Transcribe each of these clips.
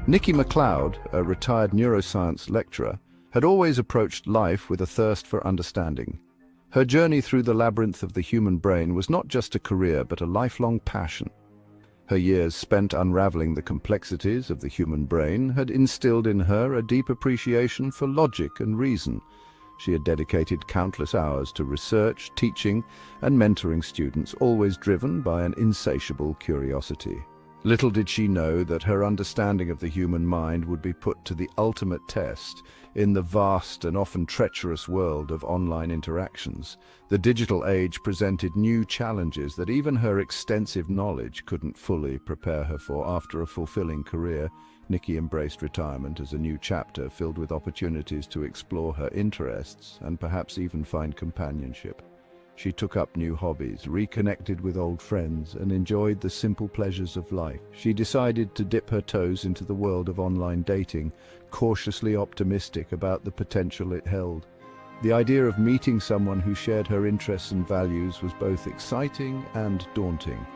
Nikki McLeod, a retired neuroscience lecturer, had always approached life with a thirst for understanding. Her journey through the labyrinth of the human brain was not just a career but a lifelong passion. Her years spent unraveling the complexities of the human brain had instilled in her a deep appreciation for logic and reason. She had dedicated countless hours to research, teaching, and mentoring students, always driven by an insatiable curiosity. Little did she know that her understanding of the human mind would be put to the ultimate test in the vast and often treacherous world of online interactions. The digital age presented new challenges that even her extensive knowledge couldn't fully prepare her for. After a fulfilling career, Nikki embraced retirement as a new chapter filled with opportunities to explore her interests and perhaps even find companionship. She took up new hobbies, reconnected with old friends, and enjoyed the simple pleasures of life. She decided to dip her toes into the world of online dating, cautiously optimistic about the potential it held. The idea of meeting someone who shared her interests and values was both exciting and daunting.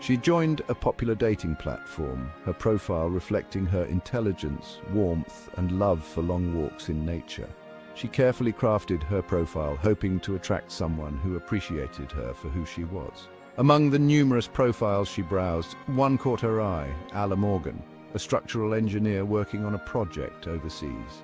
She joined a popular dating platform, her profile reflecting her intelligence, warmth, and love for long walks in nature. She carefully crafted her profile, hoping to attract someone who appreciated her for who she was. Among the numerous profiles she browsed, one caught her eye: Ala Morgan, a structural engineer working on a project overseas.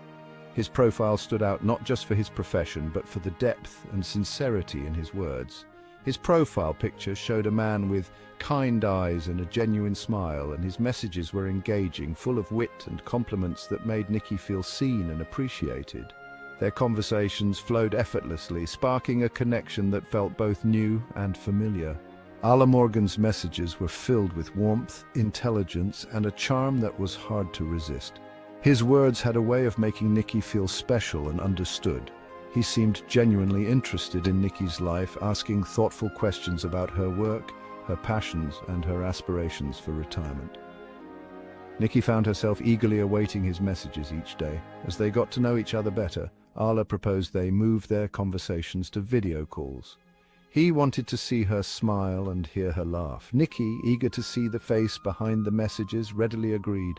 His profile stood out not just for his profession, but for the depth and sincerity in his words. His profile picture showed a man with kind eyes and a genuine smile, and his messages were engaging, full of wit and compliments that made Nikki feel seen and appreciated. Their conversations flowed effortlessly, sparking a connection that felt both new and familiar. Ala Morgan's messages were filled with warmth, intelligence, and a charm that was hard to resist. His words had a way of making Nikki feel special and understood. He seemed genuinely interested in Nikki's life, asking thoughtful questions about her work, her passions, and her aspirations for retirement. Nikki found herself eagerly awaiting his messages each day. As they got to know each other better, Ala proposed they move their conversations to video calls. He wanted to see her smile and hear her laugh. Nikki, eager to see the face behind the messages, readily agreed.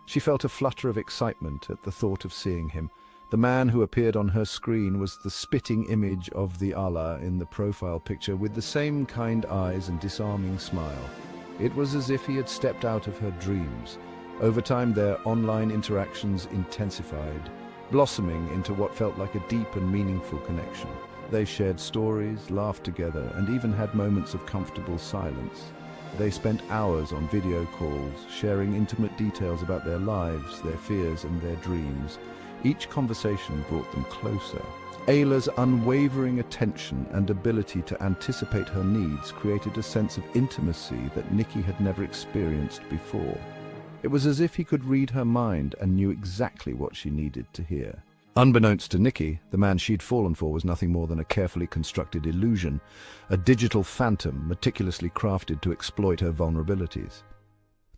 She felt a flutter of excitement at the thought of seeing him. The man who appeared on her screen was the spitting image of the Ala in the profile picture, with the same kind eyes and disarming smile. It was as if he had stepped out of her dreams. Over time, their online interactions intensified, blossoming into what felt like a deep and meaningful connection. They shared stories, laughed together, and even had moments of comfortable silence. They spent hours on video calls, sharing intimate details about their lives, their fears, and their dreams. Each conversation brought them closer. Ala's unwavering attention and ability to anticipate her needs created a sense of intimacy that Nikki had never experienced before. It was as if he could read her mind and knew exactly what she needed to hear. Unbeknownst to Nikki, the man she'd fallen for was nothing more than a carefully constructed illusion, a digital phantom meticulously crafted to exploit her vulnerabilities.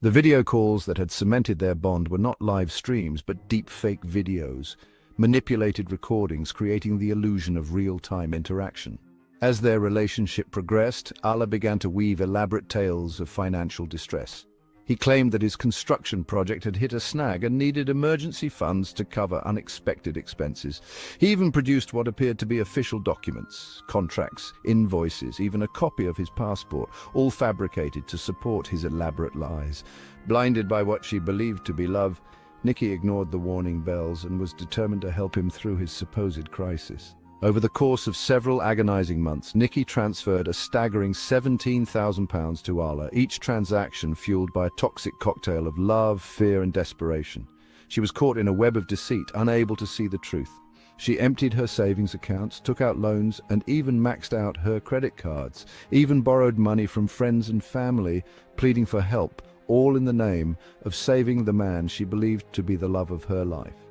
The video calls that had cemented their bond were not live streams, but deep-fake videos, manipulated recordings creating the illusion of real-time interaction. As their relationship progressed, Ala began to weave elaborate tales of financial distress. He claimed that his construction project had hit a snag and needed emergency funds to cover unexpected expenses. He even produced what appeared to be official documents, contracts, invoices, even a copy of his passport, all fabricated to support his elaborate lies. Blinded by what she believed to be love, Nikki ignored the warning bells and was determined to help him through his supposed crisis. Over the course of several agonizing months, Nikki transferred a staggering £17,000 to Ala, each transaction fueled by a toxic cocktail of love, fear, and desperation. She was caught in a web of deceit, unable to see the truth. She emptied her savings accounts, took out loans, and even maxed out her credit cards, even borrowed money from friends and family, pleading for help, all in the name of saving the man she believed to be the love of her life.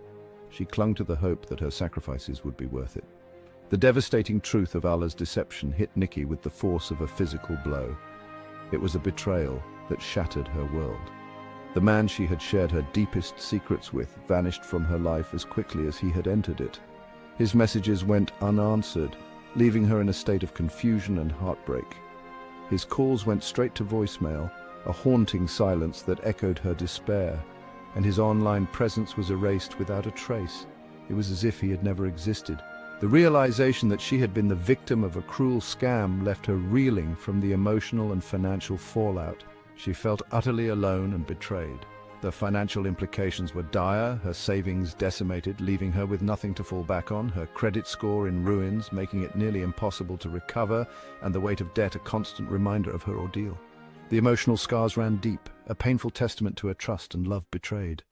She clung to the hope that her sacrifices would be worth it. The devastating truth of Ala's deception hit Nikki with the force of a physical blow. It was a betrayal that shattered her world. The man she had shared her deepest secrets with vanished from her life as quickly as he had entered it. His messages went unanswered, leaving her in a state of confusion and heartbreak. His calls went straight to voicemail, a haunting silence that echoed her despair. and his online presence was erased without a trace. It was as if he had never existed. The realization that she had been the victim of a cruel scam left her reeling from the emotional and financial fallout. She felt utterly alone and betrayed. The financial implications were dire, her savings decimated, leaving her with nothing to fall back on, her credit score in ruins, making it nearly impossible to recover, and the weight of debt a constant reminder of her ordeal. The emotional scars ran deep, a painful testament to her trust and love betrayed.